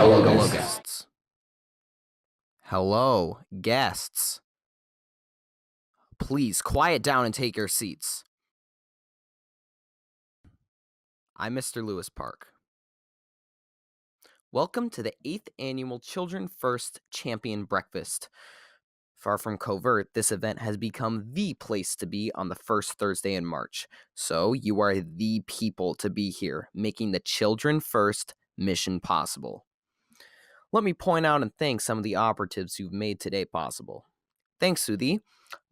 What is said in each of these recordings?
Hello, guests. Hello, guests. Please quiet down and take your seats. I'm Mr. Lewis Park. Welcome to the 8th annual Children First Champion Breakfast. Far from covert, this event has become the place to be on the first Thursday in March. So you are the people to be here, making the Children First mission possible. Let me point out and thank some of the operatives who've made today possible. Thanks to the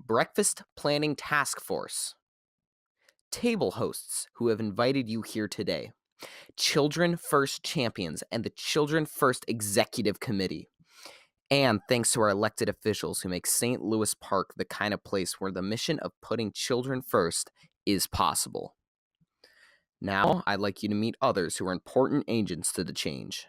Breakfast Planning Task Force, table hosts who have invited you here today, Children First Champions, and the Children First Executive Committee. And thanks to our elected officials who make St. Louis Park the kind of place where the mission of putting children first is possible. Now, I'd like you to meet others who are important agents to the change.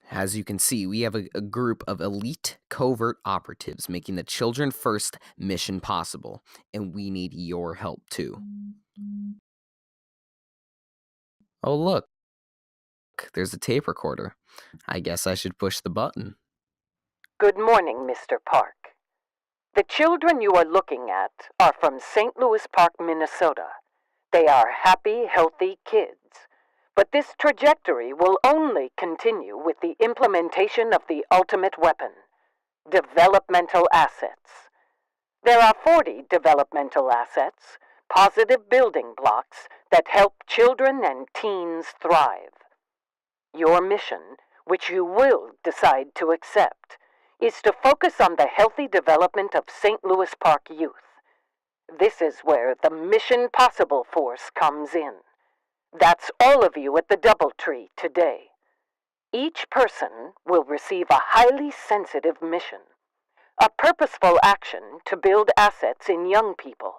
As you can see, we have a group of elite covert operatives making the Children First mission possible, and we need your help too. Oh, look, there's a tape recorder. I guess I should push the button. Good morning, Mr. Park. The children you are looking at are from St. Louis Park, Minnesota. They are happy, healthy kids. But this trajectory will only continue with the implementation of the ultimate weapon, developmental assets. There are 40 developmental assets, positive building blocks that help children and teens thrive. Your mission, which you will decide to accept, is to focus on the healthy development of St. Louis Park youth. This is where the Mission Possible Force comes in. That's all of you at the Doubletree today. Each person will receive a highly sensitive mission, a purposeful action to build assets in young people.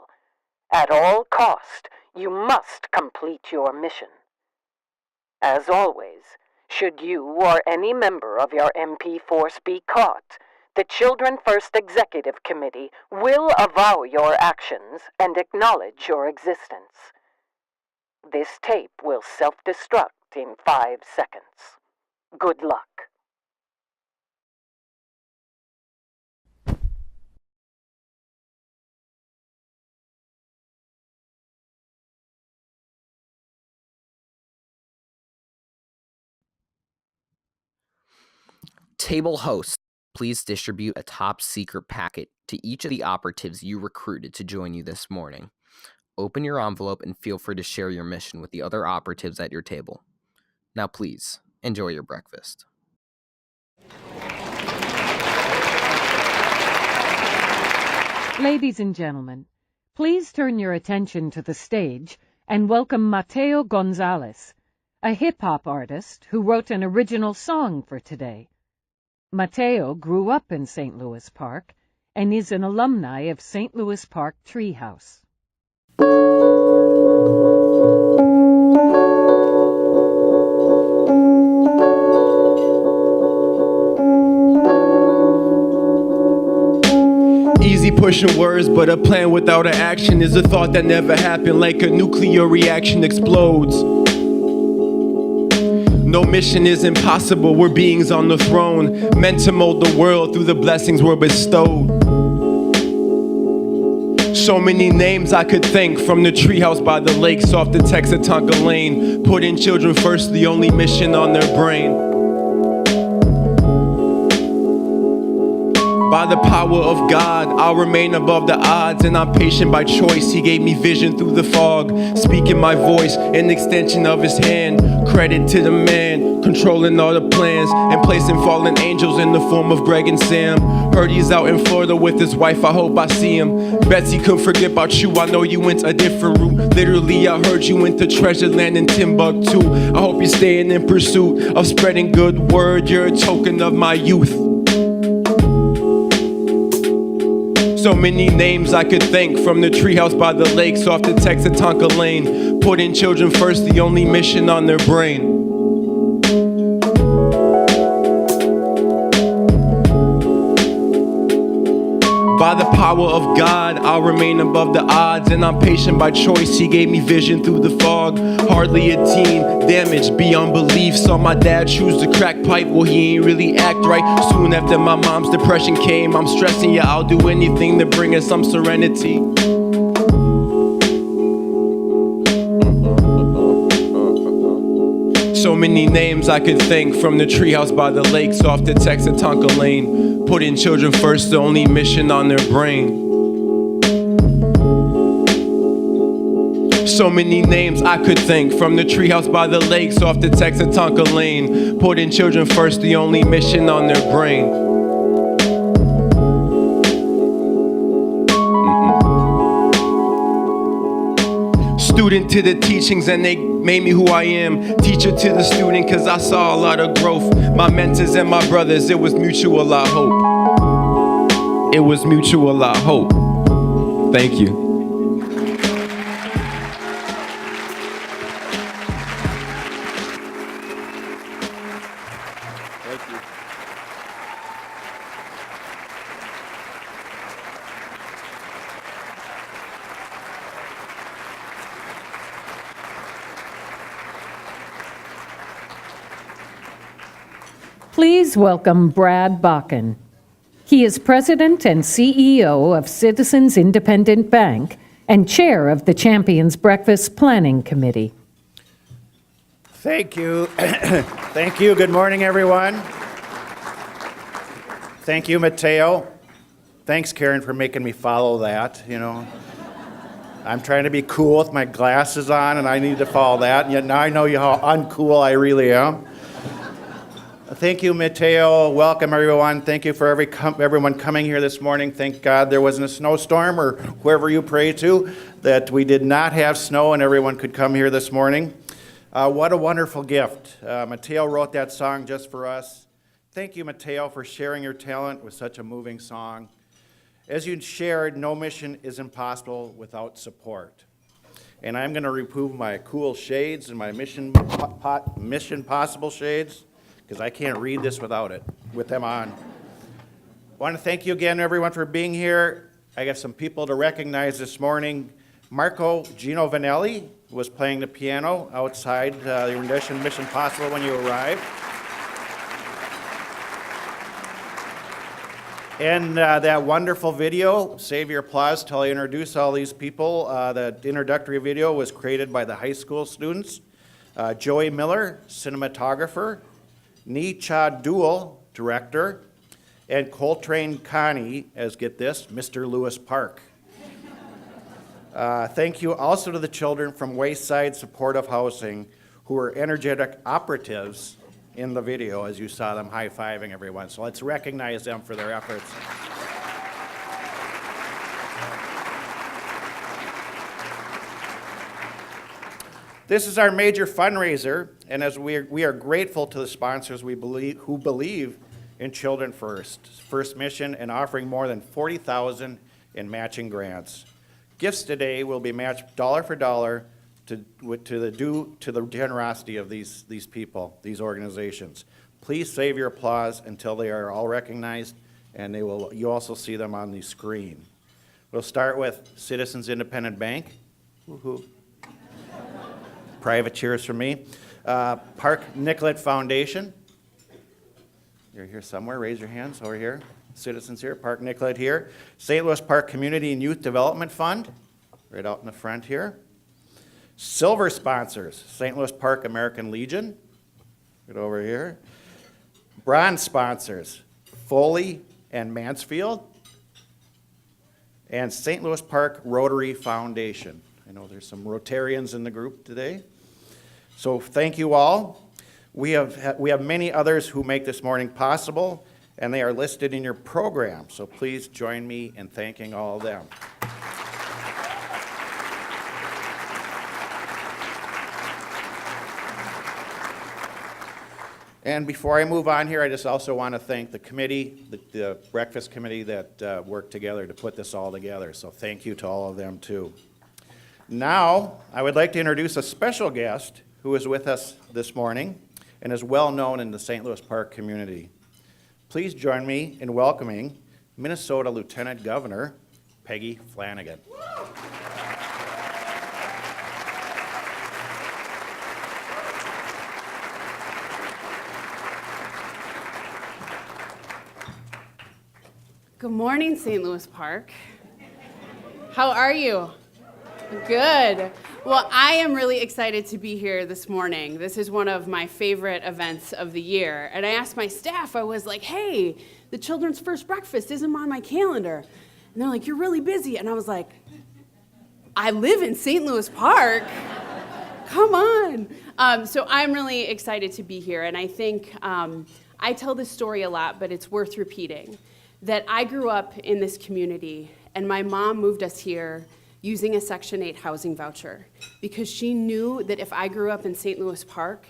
At all cost, you must complete your mission. As always, should you or any member of your MP force be caught, the Children First Executive Committee will avow your actions and acknowledge your existence. This tape will self-destruct in 5 seconds. Good luck. Table host, please distribute a top secret packet to each of the operatives you recruited to join you this morning. Open your envelope and feel free to share your mission with the other operatives at your table. Now please, enjoy your breakfast. Ladies and gentlemen, please turn your attention to the stage and welcome Mateo Gonzalez, a hip-hop artist who wrote an original song for today. Mateo grew up in St. Louis Park and is an alumni of St. Louis Park Treehouse. Easy pushing words, but a plan without an action is a thought that never happened, like a nuclear reaction explodes. No mission is impossible, we're beings on the throne, meant to mold the world through the blessings we're bestowed. So many names I could thank, from the treehouse by the lakes off the Texatonka Lane, putting children first, the only mission on their brain. By the power of God, I'll remain above the odds, and I'm patient by choice. He gave me vision through the fog, speaking my voice, an extension of his hand. Credit to the man, controlling all the plans, and placing fallen angels in the form of Greg and Sam. Heard he's out in Florida with his wife, I hope I see him. Betsy couldn't forget about you, I know you went a different route. Literally, I heard you went to treasure land in Timbuktu. I hope you're staying in pursuit of spreading good word, you're a token of my youth. So many names I could thank, from the treehouse by the lakes off the Texatonka Lane, putting children first, the only mission on their brain. By the power of God, I'll remain above the odds, and I'm patient by choice. He gave me vision through the fog. Hardly a teen, damaged beyond belief. Saw my dad choose the crack pipe, well he ain't really act right. Soon after my mom's depression came, I'm stressing, yeah, I'll do anything to bring us some serenity. So many names I could thank, from the treehouse by the lakes off the Texatonka Lane, putting children first, the only mission on their brain. So many names I could thank, from the treehouse by the lakes off the Texatonka Lane, putting children first, the only mission on their brain. Student to the teachings, and they made me who I am. Teacher to the student, cause I saw a lot of growth. My mentors and my brothers, it was mutual, I hope. It was mutual, I hope. Thank you. Thank you. Please welcome Brad Bakken. He is President and CEO of Citizens Independent Bank and Chair of the Champions Breakfast Planning Committee. Thank you. Thank you. Good morning, everyone. Thank you, Mateo. Thanks, Karen, for making me follow that, you know. I'm trying to be cool with my glasses on, and I need to follow that, and yet now I know how uncool I really am. Thank you, Mateo. Welcome, everyone. Thank you for everyone coming here this morning. Thank God there wasn't a snowstorm, or whoever you pray to, that we did not have snow and everyone could come here this morning. What a wonderful gift. Mateo wrote that song just for us. Thank you, Mateo, for sharing your talent with such a moving song. As you shared, no mission is impossible without support. And I'm going to remove my cool shades and my Mission Possible shades, because I can't read this without it, with them on. I want to thank you again, everyone, for being here. I got some people to recognize this morning. Marco Gino Vanelli was playing the piano outside the rendition Mission Possible when you arrived. And that wonderful video, save your applause till I introduce all these people. That introductory video was created by the high school students. Joey Miller, cinematographer. Nietzche Deuel, director, and Coltrane Kanne as, get this, Mr. Lewis Park. Thank you also to the children from Wayside Supportive Housing who were energetic operatives in the video as you saw them high-fiving everyone. So let's recognize them for their efforts. This is our major fundraiser, and as we are grateful to the sponsors who believe in Children First Mission, and offering more than $40,000 in matching grants. Gifts today will be matched dollar for dollar to the generosity of these people, these organizations. Please save your applause until they are all recognized, and you also see them on the screen. We'll start with Citizens Independent Bank. Woohoo. Private cheers from me. Park Nicollet Foundation. You're here somewhere, raise your hands over here. Citizens here, Park Nicollet here. St. Louis Park Community and Youth Development Fund, right out in the front here. Silver sponsors, St. Louis Park American Legion, right over here. Bronze sponsors, Foley and Mansfield. And St. Louis Park Rotary Foundation. I know there's some Rotarians in the group today. So thank you all. We have many others who make this morning possible, and they are listed in your program. So please join me in thanking all of them. And before I move on here, I just also want to thank the committee, the breakfast committee that worked together to put this all together. So thank you to all of them too. Now, I would like to introduce a special guest who is with us this morning and is well known in the St. Louis Park community. Please join me in welcoming Minnesota Lieutenant Governor Peggy Flanagan. Good morning, St. Louis Park. How are you? Good. Well, I am really excited to be here this morning. This is one of my favorite events of the year. And I asked my staff, I was like, hey, the Children's First Breakfast isn't on my calendar. And they're like, you're really busy. And I was like, I live in St. Louis Park. Come on. So I'm really excited to be here. And I think I tell this story a lot, but it's worth repeating. That I grew up in this community, and my mom moved us here using a Section 8 housing voucher because she knew that if I grew up in St. Louis Park,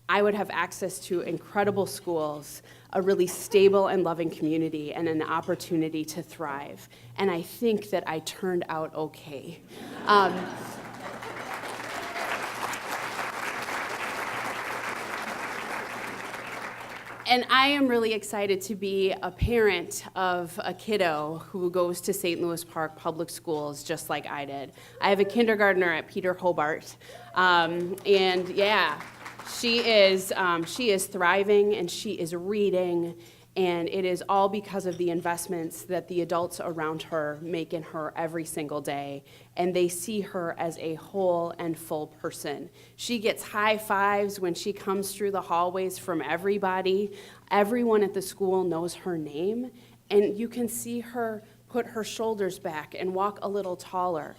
I would have access to incredible schools, a really stable and loving community, and an opportunity to thrive. And I think that I turned out okay. And I am really excited to be a parent of a kiddo who goes to St. Louis Park Public Schools just like I did. I have a kindergartner at Peter Hobart, and yeah, she is thriving and she is reading, and it is all because of the investments that the adults around her make in her every single day, and they see her as a whole and full person. She gets high fives when she comes through the hallways from everybody. Everyone at the school knows her name, and you can see her put her shoulders back and walk a little taller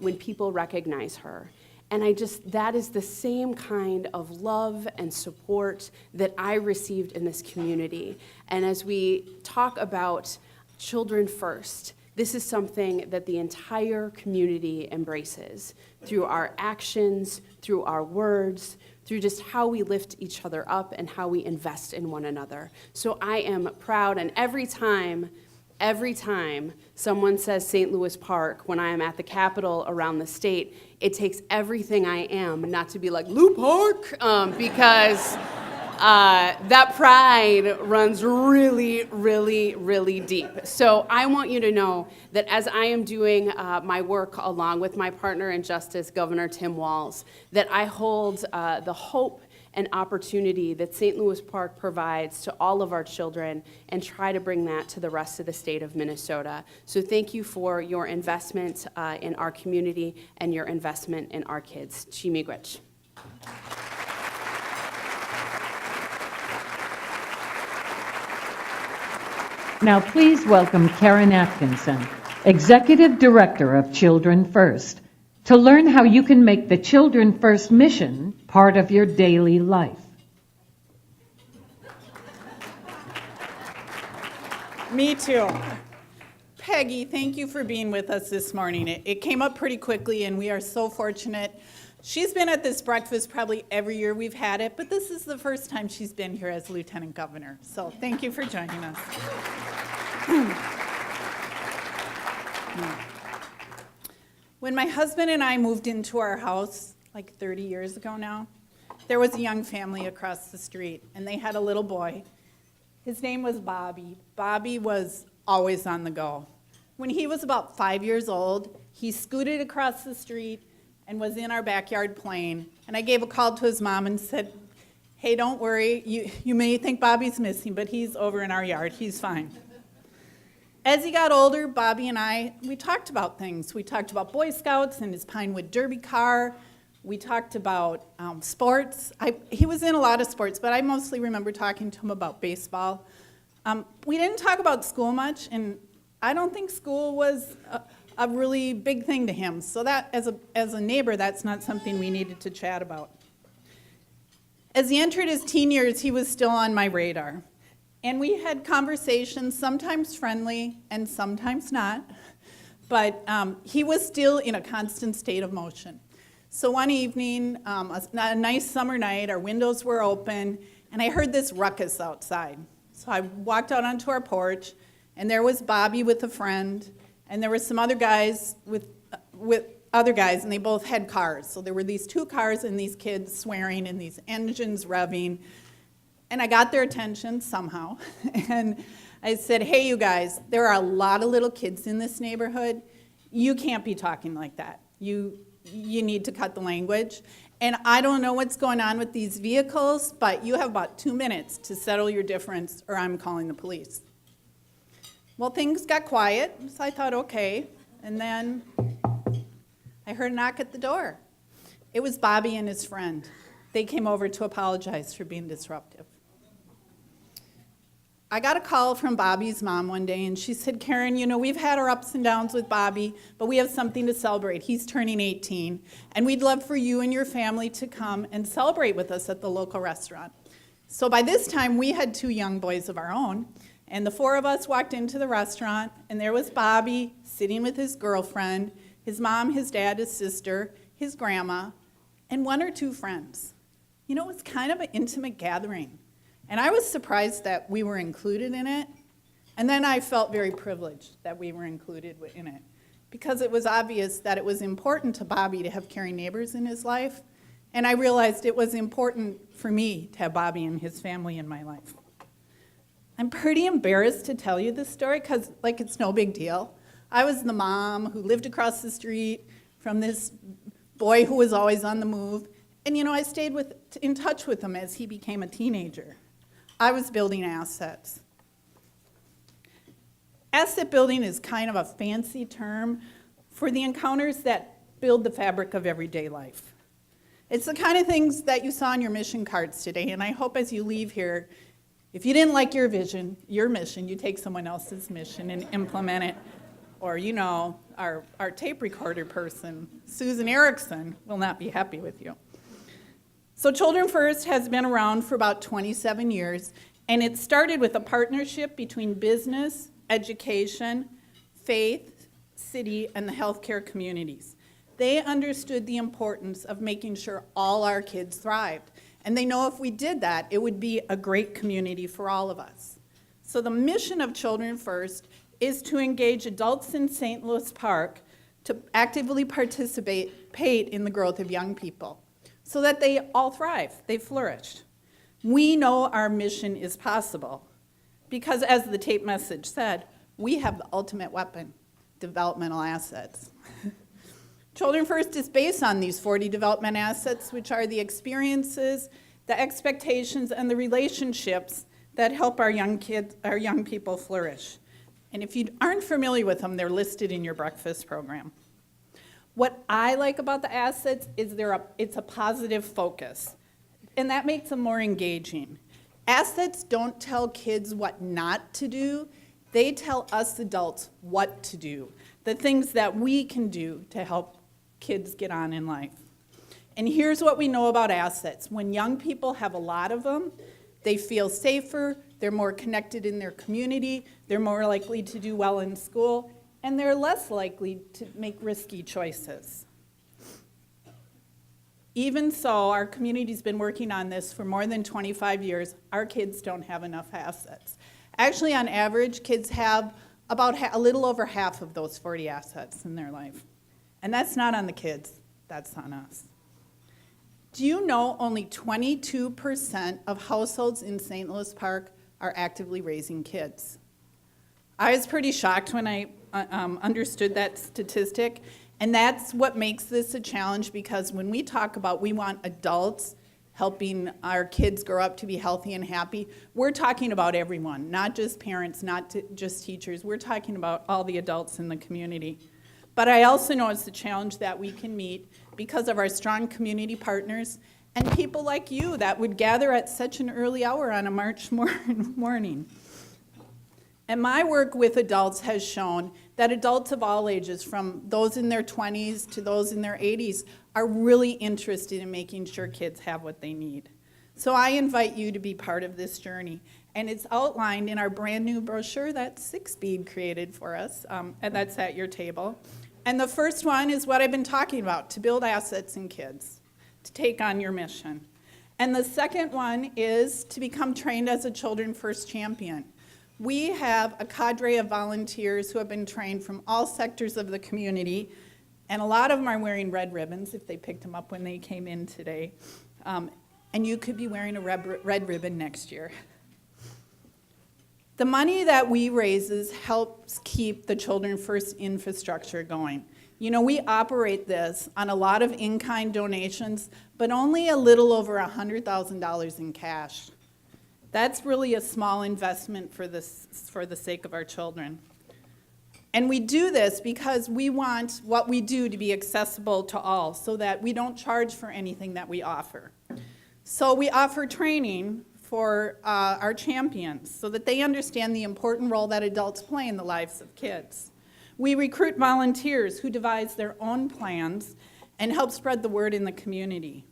when people recognize her. And that is the same kind of love and support that I received in this community. And as we talk about Children First, this is something that the entire community embraces through our actions, through our words, through just how we lift each other up and how we invest in one another. So I am proud, and every time someone says St. Louis Park when I am at the Capitol around the state, it takes everything I am not to be like, Lou Park, because that pride runs really, really, really deep. So I want you to know that as I am doing my work along with my partner in justice, Governor Tim Walz, that I hold the hope and opportunity that St. Louis Park provides to all of our children and try to bring that to the rest of the state of Minnesota. So thank you for your investment in our community and your investment in our kids. Chimigwich. Now please welcome Karen Atkinson, Executive Director of Children First, to learn how you can make the Children First mission part of your daily life. Me too. Peggy, thank you for being with us this morning. It came up pretty quickly, and we are so fortunate. She's been at this breakfast probably every year we've had it, but this is the first time she's been here as Lieutenant Governor. So thank you for joining us. When my husband and I moved into our house, like 30 years ago now, there was a young family across the street, and they had a little boy. His name was Bobby. Bobby was always on the go. When he was about 5 years old, he scooted across the street and was in our backyard playing. And I gave a call to his mom and said, hey, don't worry, you may think Bobby's missing, but he's over in our yard, he's fine. As he got older, Bobby and I, we talked about things. We talked about Boy Scouts and his Pinewood Derby car. We talked about sports. He was in a lot of sports, but I mostly remember talking to him about baseball. We didn't talk about school much, and I don't think school was a really big thing to him. So that, as a neighbor, that's not something we needed to chat about. As he entered his teen years, he was still on my radar. And we had conversations, sometimes friendly and sometimes not, but he was still in a constant state of motion. So one evening, a nice summer night, our windows were open, and I heard this ruckus outside. So I walked out onto our porch, and there was Bobby with a friend, and there were some other guys with other guys, and they both had cars. So there were these two cars and these kids swearing and these engines revving. And I got their attention somehow, and I said, hey, you guys, there are a lot of little kids in this neighborhood. You can't be talking like that. You need to cut the language. And I don't know what's going on with these vehicles, but you have about 2 minutes to settle your difference, or I'm calling the police. Well, things got quiet, so I thought, okay. And then I heard a knock at the door. It was Bobby and his friend. They came over to apologize for being disruptive. I got a call from Bobby's mom one day, and she said, Karen, you know, we've had our ups and downs with Bobby, but we have something to celebrate. He's turning 18, and we'd love for you and your family to come and celebrate with us at the local restaurant. So by this time, we had 2 young boys of our own, and the 4 of us walked into the restaurant, and there was Bobby sitting with his girlfriend, his mom, his dad, his sister, his grandma, and 1 or 2 friends. You know, it was kind of an intimate gathering. And I was surprised that we were included in it. And then I felt very privileged that we were included in it, because it was obvious that it was important to Bobby to have caring neighbors in his life. And I realized it was important for me to have Bobby and his family in my life. I'm pretty embarrassed to tell you this story because, like, it's no big deal. I was the mom who lived across the street from this boy who was always on the move. And, you know, I stayed in touch with him as he became a teenager. I was building assets. Asset building is kind of a fancy term for the encounters that build the fabric of everyday life. It's the kind of things that you saw on your mission cards today, and I hope as you leave here, if you didn't like your vision, your mission, you take someone else's mission and implement it. Or, you know, our tape recorder person, Susan Erickson, will not be happy with you. So Children First has been around for about 27 years, and it started with a partnership between business, education, faith, city, and the healthcare communities. They understood the importance of making sure all our kids thrived, and they know if we did that, it would be a great community for all of us. So the mission of Children First is to engage adults in St. Louis Park to actively participate in the growth of young people, so that they all thrive, they flourish. We know our mission is possible because, as the tape message said, we have the ultimate weapon, developmental assets. Children First is based on these 40 development assets, which are the experiences, the expectations, and the relationships that help our young people flourish. And if you aren't familiar with them, they're listed in your breakfast program. What I like about the assets is it's a positive focus, and that makes them more engaging. Assets don't tell kids what not to do, They tell us adults what to do, the things that we can do to help kids get on in life. And here's what we know about assets. When young people have a lot of them, they feel safer, they're more connected in their community, they're more likely to do well in school, and they're less likely to make risky choices. Even so, our community's been working on this for more than 25 years. Our kids don't have enough assets. Actually, on average, kids have about a little over half of those 40 assets in their life. And that's not on the kids, that's on us. Do you know only 22% of households in St. Louis Park are actively raising kids? I was pretty shocked when I understood that statistic, and that's what makes this a challenge, because when we talk about we want adults helping our kids grow up to be healthy and happy, we're talking about everyone, not just parents, not just teachers. We're talking about all the adults in the community. But I also know it's a challenge that we can meet because of our strong community partners and people like you that would gather at such an early hour on a March morning. And my work with adults has shown that adults of all ages, from those in their 20s to those in their 80s, are really interested in making sure kids have what they need. So I invite you to be part of this journey. And it's outlined in our brand new brochure that Six Speed created for us, and that's at your table. And the first one is what I've been talking about, to build assets in kids, to take on your mission. And the second one is to become trained as a Children First champion. We have a cadre of volunteers who have been trained from all sectors of the community, and a lot of them are wearing red ribbons if they picked them up when they came in today. And you could be wearing a red ribbon next year. The money that we raise helps keep the Children First infrastructure going. You know, we operate this on a lot of in-kind donations, but only a little over $100,000 in cash. That's really a small investment for the sake of our children. And we do this because we want what we do to be accessible to all, so that we don't charge for anything that we offer. So we offer training for our champions so that they understand the important role that adults play in the lives of kids. We recruit volunteers who devise their own plans and help spread the word in the community.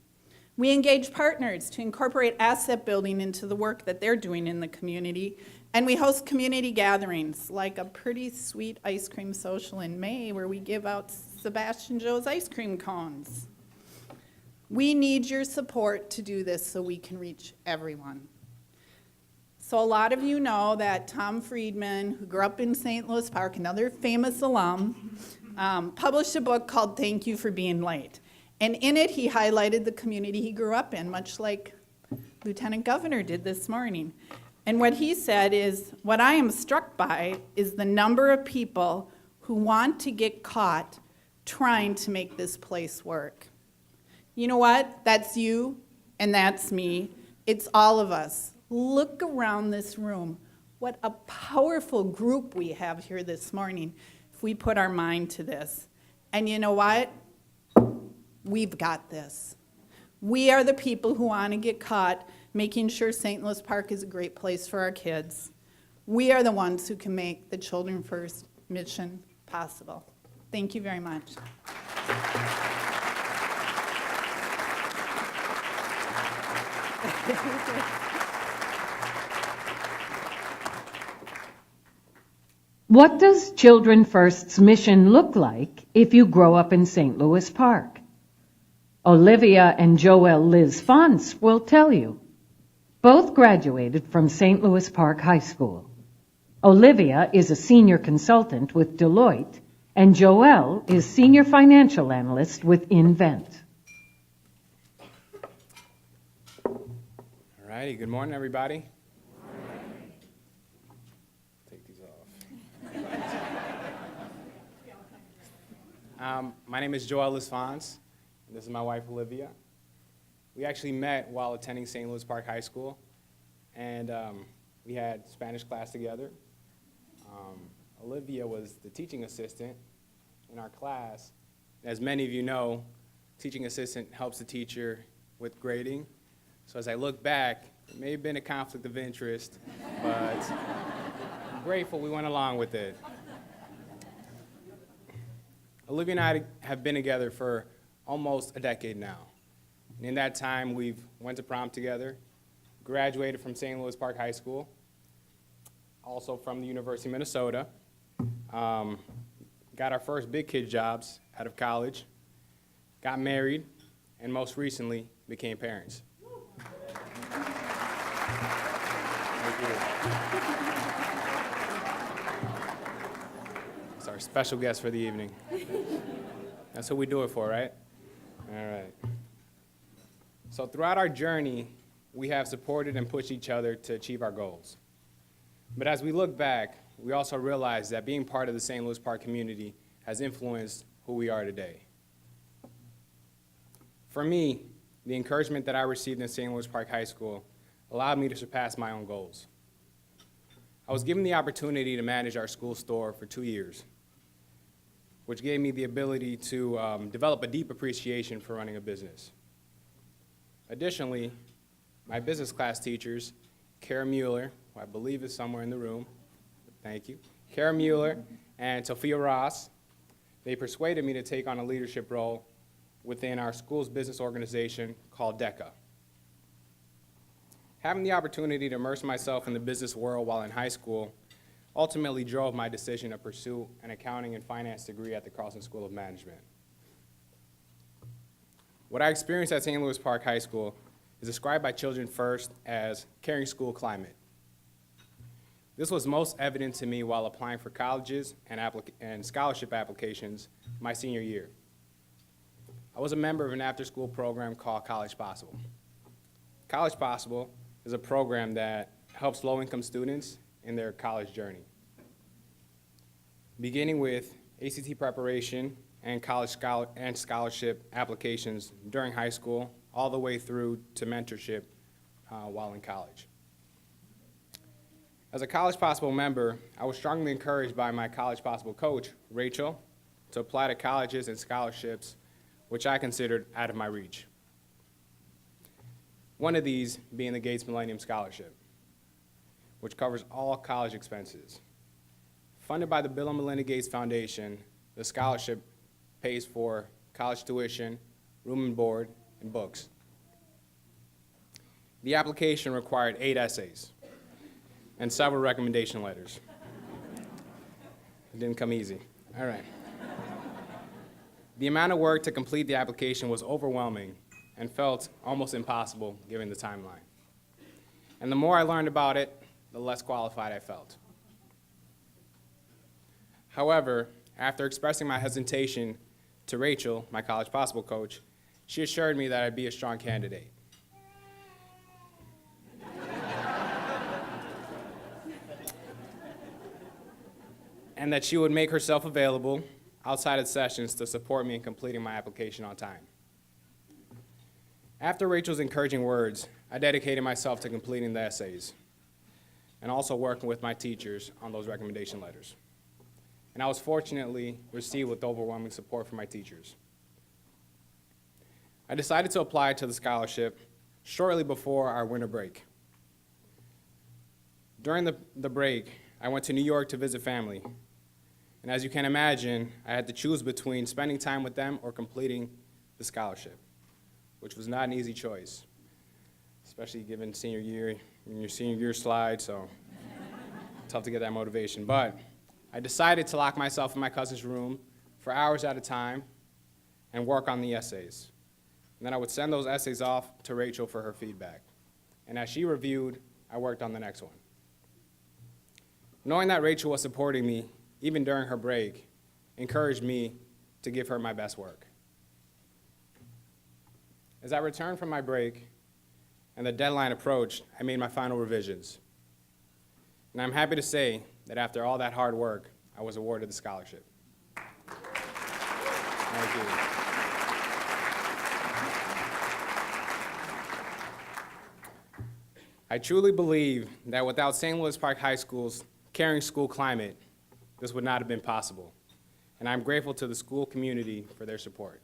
We engage partners to incorporate asset building into the work that they're doing in the community, and we host community gatherings like a pretty sweet ice cream social in May where we give out Sebastian Joe's ice cream cones. We need your support to do this so we can reach everyone. So a lot of you know that Tom Friedman, who grew up in St. Louis Park, another famous alum, published a book called Thank You for Being Late. And in it, he highlighted the community he grew up in, much like Lieutenant Governor did this morning. And what he said is, what I am struck by is the number of people who want to get caught trying to make this place work. You know what? That's you, and that's me. It's all of us. Look around this room. What a powerful group we have here this morning if we put our mind to this. And you know what? We've got this. We are the people who want to get caught making sure St. Louis Park is a great place for our kids. We are the ones who can make the Children First mission possible. Thank you very much. What does Children First's mission look like if you grow up in St. Louis Park? Olivia and Joel Liz Fonce will tell you. Both graduated from St. Louis Park High School. Olivia is a senior consultant with Deloitte, and Joel is senior financial analyst with Invent. All righty, good morning, everybody. Take these off. My name is Joel Liz Fonce. This is my wife, Olivia. We actually met while attending St. Louis Park High School, and we had Spanish class together. Olivia was the teaching assistant in our class. As many of you know, teaching assistant helps the teacher with grading. So as I look back, it may have been a conflict of interest, grateful we went along with it. Olivia and I have been together for almost a decade now. And in that time, we've went to prom together, graduated from St. Louis Park High School, also from the University of Minnesota, got our first big kid jobs out of college, got married, and most recently became parents. Thank you. It's our special guest for the evening. That's what we do it for, right? All right. So throughout our journey, we have supported and pushed each other to achieve our goals. But as we look back, we also realize that being part of the St. Louis Park community has influenced who we are today. For me, the encouragement that I received in St. Louis Park High School allowed me to surpass my own goals. I was given the opportunity to manage our school store for 2 years, which gave me the ability to develop a deep appreciation for running a business. Additionally, my business class teachers, Kara Mueller, who I believe is somewhere in the room, thank you, Kara Mueller and Sophia Ross, they persuaded me to take on a leadership role within our school's business organization called DECA. Having the opportunity to immerse myself in the business world while in high school ultimately drove my decision to pursue an accounting and finance degree at the Carlson School of Management. What I experienced at St. Louis Park High School is described by Childern first as caring school climate. This was most evident to me while applying for colleges and scholarship applications my senior year. I was a member of an after-school program called College Possible. College Possible is a program that helps low-income students in their college journey, beginning with ACT preparation and college and scholarship applications during high school, all the way through to mentorship while in college. As a College Possible member, I was strongly encouraged by my College Possible coach, Rachel, to apply to colleges and scholarships which I considered out of my reach. One of these being the Gates Millennium Scholarship, which covers all college expenses. Funded by the Bill and Melinda Gates Foundation, the scholarship pays for college tuition, room and board, and books. The application required 8 essays and several recommendation letters. It didn't come easy. All right. The amount of work to complete the application was overwhelming and felt almost impossible given the timeline. And the more I learned about it, the less qualified I felt. However, after expressing my hesitation to Rachel, my College Possible coach, she assured me that I'd be a strong candidate. And that she would make herself available outside of sessions to support me in completing my application on time. After Rachel's encouraging words, I dedicated myself to completing the essays and also working with my teachers on those recommendation letters. And I was fortunately received with overwhelming support from my teachers. I decided to apply to the scholarship shortly before our winter break. During the break, I went to New York to visit family. And as you can imagine, I had to choose between spending time with them or completing the scholarship, which was not an easy choice, especially given senior year, in your senior year slide, so tough to get that motivation. But I decided to lock myself in my cousin's room for hours at a time and work on the essays. And then I would send those essays off to Rachel for her feedback. And as she reviewed, I worked on the next one. Knowing that Rachel was supporting me, even during her break, encouraged me to give her my best work. As I returned from my break and the deadline approached, I made my final revisions. And I'm happy to say that after all that hard work, I was awarded the scholarship. Thank you. I truly believe that without St. Louis Park High School's caring school climate, this would not have been possible. And I'm grateful to the school community for their support.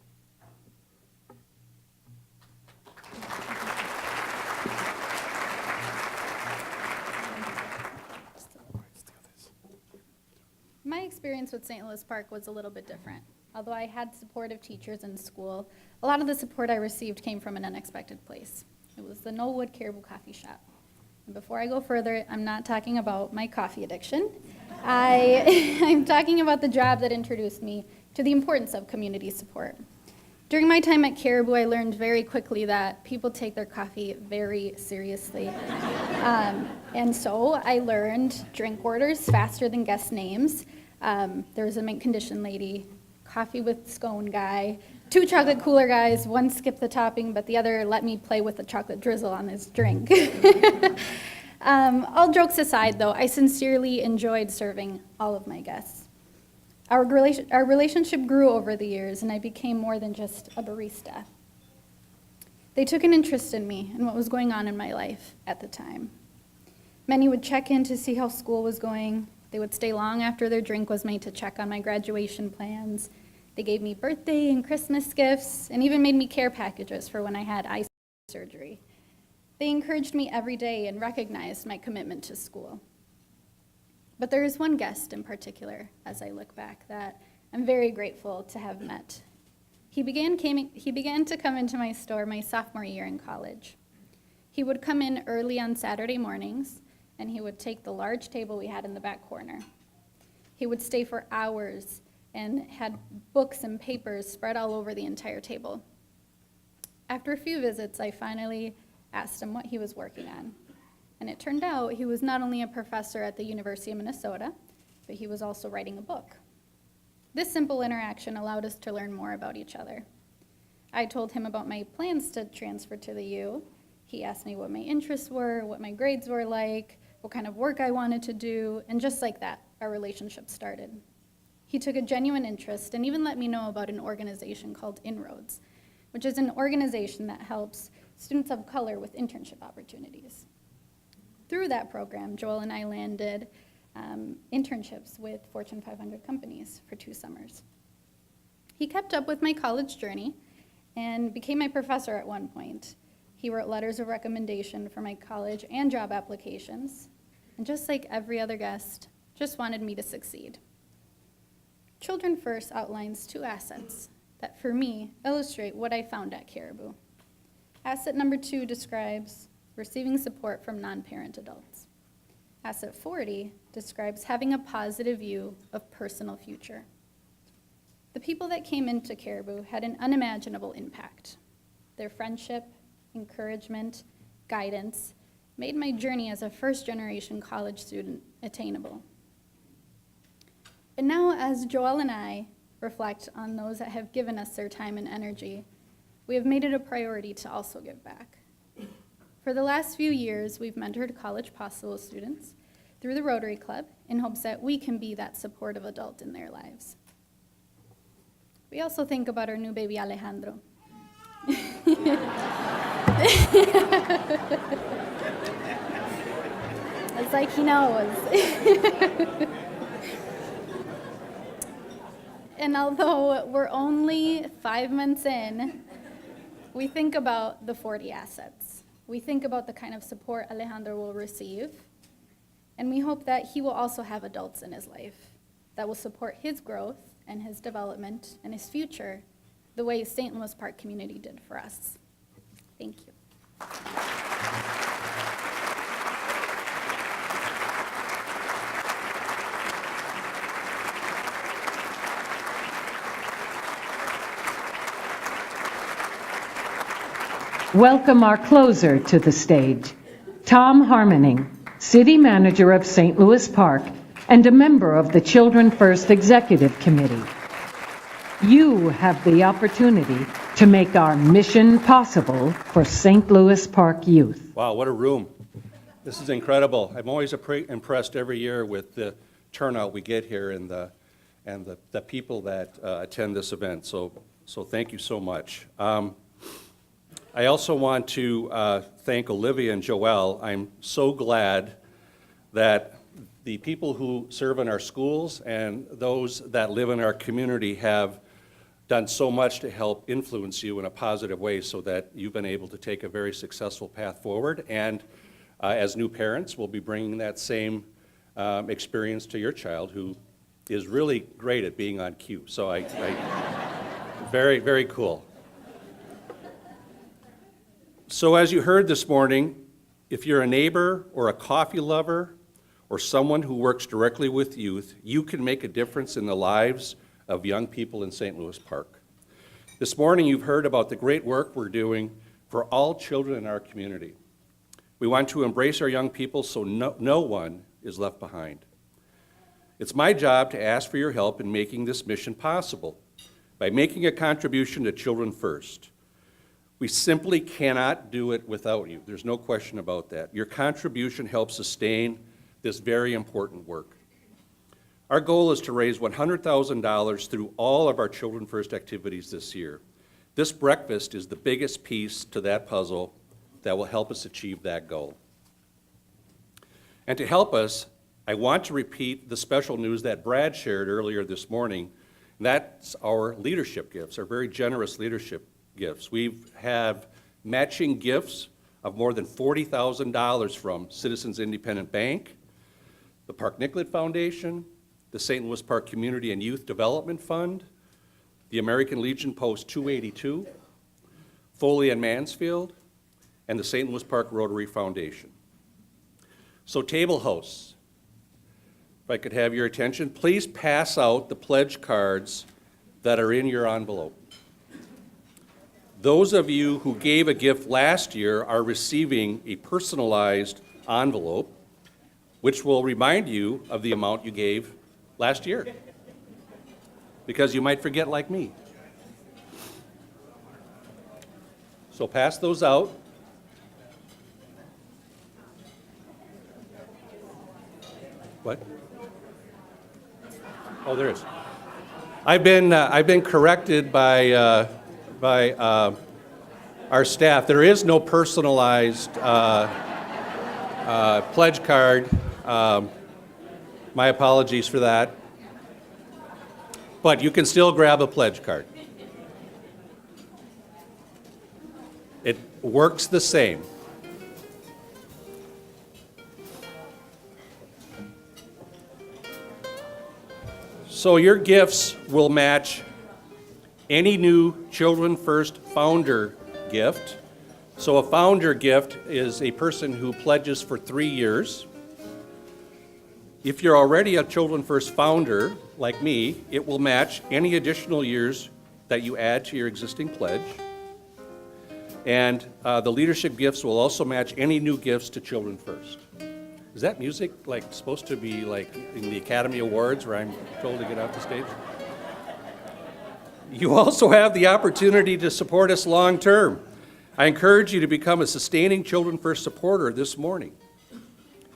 My experience with St. Louis Park was a little bit different. Although I had supportive teachers in school, a lot of the support I received came from an unexpected place. It was the Knollwood Caribou Coffee Shop. And before I go further, I'm not talking about my coffee addiction. I'm talking about the job that introduced me to the importance of community support. During my time at Caribou, I learned very quickly that people take their coffee very seriously. And so I learned drink orders faster than guest names. There was a mint condition lady, coffee with scone guy, 2 chocolate cooler guys, one skipped the topping, but the other let me play with the chocolate drizzle on his drink. All jokes aside, though, I sincerely enjoyed serving all of my guests. Our relationship grew over the years, and I became more than just a barista. They took an interest in me and what was going on in my life at the time. Many would check in to see how school was going. They would stay long after their drink was made to check on my graduation plans. They gave me birthday and Christmas gifts, and even made me care packages for when I had eye surgery. They encouraged me every day and recognized my commitment to school. But there is one guest in particular, as I look back, that I'm very grateful to have met. He began to come into my store my sophomore year in college. He would come in early on Saturday mornings, and he would take the large table we had in the back corner. He would stay for hours and had books and papers spread all over the entire table. After a few visits, I finally asked him what he was working on. And it turned out he was not only a professor at the University of Minnesota, but he was also writing a book. This simple interaction allowed us to learn more about each other. I told him about my plans to transfer to the U. He asked me what my interests were, what my grades were like, what kind of work I wanted to do, and just like that, our relationship started. He took a genuine interest and even let me know about an organization called Inroads, which is an organization that helps students of color with internship opportunities. Through that program, Joel and I landed internships with Fortune 500 companies for 2 summers. He kept up with my college journey and became my professor at one point. He wrote letters of recommendation for my college and job applications, and just like every other guest, just wanted me to succeed. Children First outlines 2 assets that, for me, illustrate what I found at Caribou. Asset number 2 describes receiving support from non-parent adults. Asset 40 describes having a positive view of personal future. The people that came into Caribou had an unimaginable impact. Their friendship, encouragement, guidance made my journey as a first-generation college student attainable. And now, as Joel and I reflect on those that have given us their time and energy, we have made it a priority to also give back. For the last few years, we've mentored college possible students through the Rotary Club in hopes that we can be that supportive adult in their lives. We also think about our new baby Alejandro. It's like he knows. And although we're only 5 months in, we think about the 40 assets. We think about the kind of support Alejandro will receive, and we hope that he will also have adults in his life that will support his growth and his development and his future the way St. Louis Park community did for us. Thank you. Welcome our closer to the stage, Tom Harmening, City Manager of St. Louis Park and a member of the Children First Executive Committee. You have the opportunity to make our mission possible for St. Louis Park youth. Wow, what a room. This is incredible. I'm always impressed every year with the turnout we get here and the people that attend this event. So thank you so much. I also want to thank Olivia and Joel. I'm so glad that the people who serve in our schools and those that live in our community have done so much to help influence you in a positive way so that you've been able to take a very successful path forward. And as new parents, we'll be bringing that same experience to your child who is really great at being on cue. So very, very cool. So as you heard this morning, if you're a neighbor or a coffee lover or someone who works directly with youth, you can make a difference in the lives of young people in St. Louis Park. This morning you've heard about the great work we're doing for all children in our community. We want to embrace our young people so no one is left behind. It's my job to ask for your help in making this mission possible by making a contribution to Children First. We simply cannot do it without you. There's no question about that. Your contribution helps sustain this very important work. Our goal is to raise $100,000 through all of our Children First activities this year. This breakfast is the biggest piece to that puzzle that will help us achieve that goal. And to help us, I want to repeat the special news that Brad shared earlier this morning. And that's our leadership gifts, our very generous leadership gifts. We have matching gifts of more than $40,000 from Citizens Independent Bank, the Park Nicollet Foundation, the St. Louis Park Community and Youth Development Fund, the American Legion Post 282, Foley and Mansfield, and the St. Louis Park Rotary Foundation. So table hosts, if I could have your attention, please pass out the pledge cards that are in your envelope. Those of you who gave a gift last year are receiving a personalized envelope, which will remind you of the amount you gave last year, because you might forget like me. So pass those out. What? Oh, there is. I've been corrected by our staff. There is no personalized pledge card. My apologies for that. But you can still grab a pledge card. It works the same. So your gifts will match any new Children First founder gift. So a founder gift is a person who pledges for 3 years. If you're already a Children First founder, like me, it will match any additional years that you add to your existing pledge. And the leadership gifts will also match any new gifts to Children First. Is that music like supposed to be like in the Academy Awards where I'm told to get off the stage? You also have the opportunity to support us long term. I encourage you to become a sustaining Children First supporter this morning.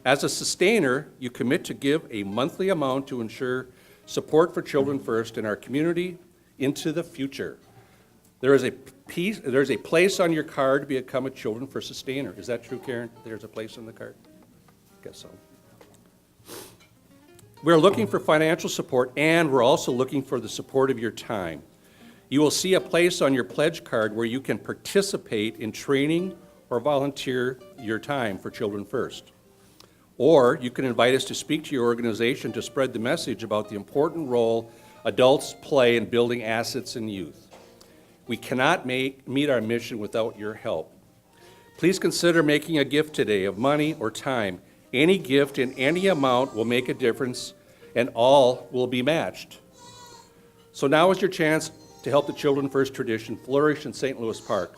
As a sustainer, you commit to give a monthly amount to ensure support for Children First in our community into the future. There's a place on your card to become a Children First sustainer. Is that true, Karen? There's a place on the card? Guess so. We're looking for financial support, and we're also looking for the support of your time. You will see a place on your pledge card where you can participate in training or volunteer your time for Children First. Or you can invite us to speak to your organization to spread the message about the important role adults play in building assets in youth. We cannot meet our mission without your help. Please consider making a gift today of money or time. Any gift in any amount will make a difference, and all will be matched. So now is your chance to help the Children First tradition flourish in St. Louis Park.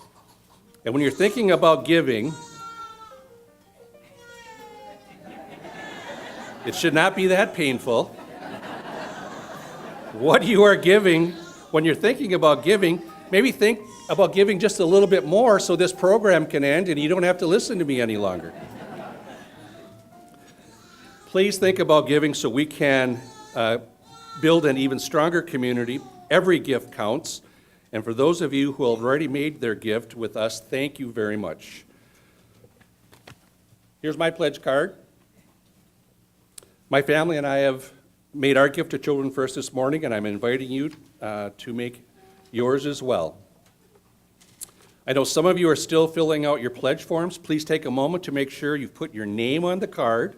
And when you're thinking about giving, it should not be that painful. What you are giving, when you're thinking about giving, maybe think about giving just a little bit more so this program can end and you don't have to listen to me any longer. Please think about giving so we can build an even stronger community. Every gift counts. And for those of you who have already made their gift with us, thank you very much. Here's my pledge card. My family and I have made our gift to Children First this morning, and I'm inviting you to make yours as well. I know some of you are still filling out your pledge forms. Please take a moment to make sure you've put your name on the card.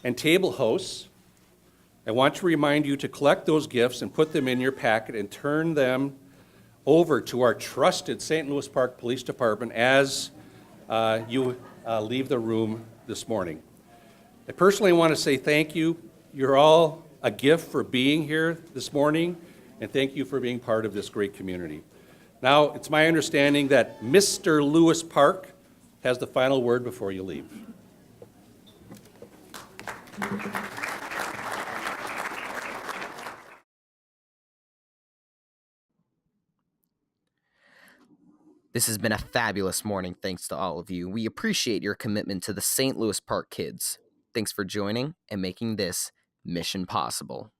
And table hosts, I want to remind you to collect those gifts and put them in your packet and turn them over to our trusted St. Louis Park Police Department as you leave the room this morning. I personally want to say thank you. You're all a gift for being here this morning, and thank you for being part of this great community. Now, it's my understanding that Mr. Lewis Park has the final word before you leave. This has been a fabulous morning, thanks to all of you. We appreciate your commitment to the St. Louis Park kids. Thanks for joining and making this mission possible.